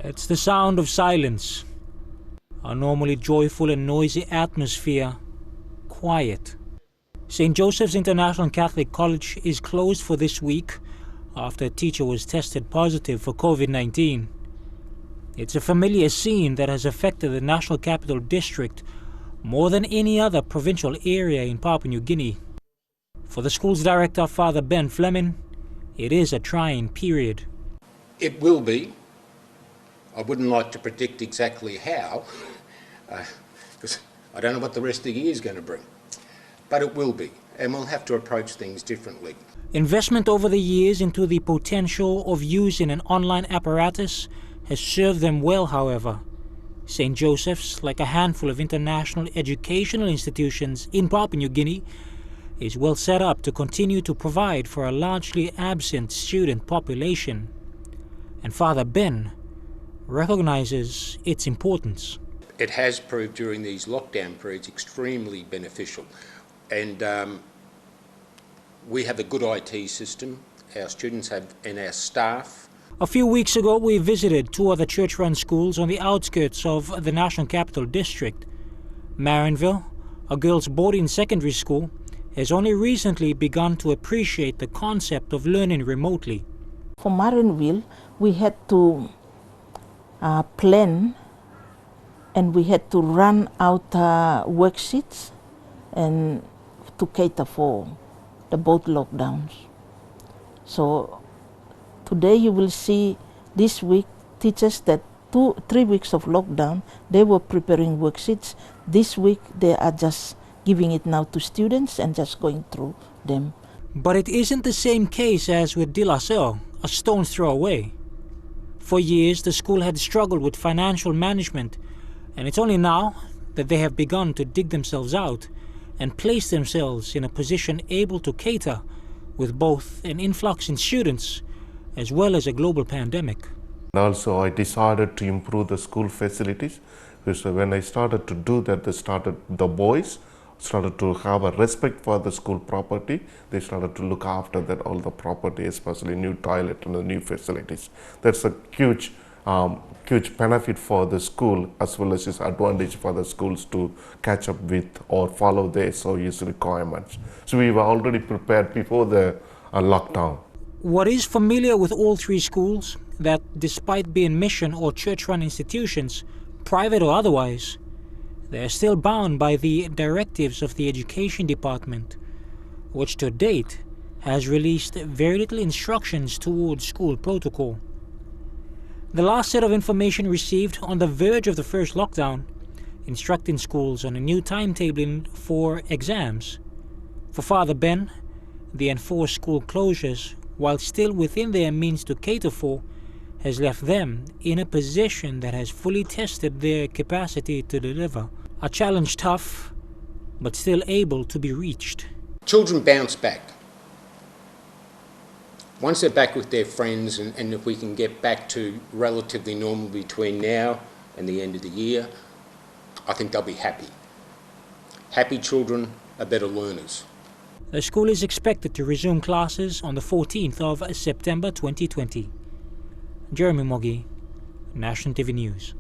It's the sound of silence. A normally joyful and noisy atmosphere, quiet. St. Joseph's International Catholic College is closed for this week after a teacher was tested positive for COVID-19. It's a familiar scene that has affected the National Capital District more than any other provincial area in Papua New Guinea. For the school's director, Father Ben Fleming, it is a trying period. It will be. I wouldn't like to predict exactly how, because I don't know what the rest of the year is going to bring. But it will be, and we'll have to approach things differently. Investment over the years into the potential of using an online apparatus has served them well, however. St. Joseph's, like a handful of international educational institutions in Papua New Guinea, is well set up to continue to provide for a largely absent student population. And Father Ben recognizes its importance. It has proved during these lockdown periods extremely beneficial. And we have a good IT system, our students have, and our staff. A few weeks ago, we visited two other church-run schools on the outskirts of the National Capital District. Marinville, a girls' boarding secondary school, has only recently begun to appreciate the concept of learning remotely. For Marinville, we had to plan, and we had to run out worksheets and to cater for the both lockdowns. So today you will see this week teachers that 2-3 weeks of lockdown, they were preparing worksheets. This week they are just giving it now to students and just going through them. But it isn't the same case as with De La Salle, a stone's throw away. For years, the school had struggled with financial management, and it's only now that they have begun to dig themselves out and place themselves in a position able to cater with both an influx in students as well as a global pandemic. Also, I decided to improve the school facilities, because when I started to do that, the boys started to have a respect for the school property. They started to look after that, all the property, especially new toilet and the new facilities. That's a huge benefit for the school, as well as its advantage for the schools to catch up with or follow the SOE's requirements. So we were already prepared before the lockdown. What is familiar with all three schools, that despite being mission or church-run institutions, private or otherwise, they are still bound by the directives of the Education Department, which to date has released very little instructions towards school protocol. The last set of information received on the verge of the first lockdown, instructing schools on a new timetable for exams. For Father Ben, the enforced school closures, while still within their means to cater for, has left them in a position that has fully tested their capacity to deliver. A challenge tough, but still able to be reached. Children bounce back. Once they're back with their friends, and if we can get back to relatively normal between now and the end of the year, I think they'll be happy. Happy children are better learners. The school is expected to resume classes on the 14th of September 2020. Jeremy Mogi, National TV News.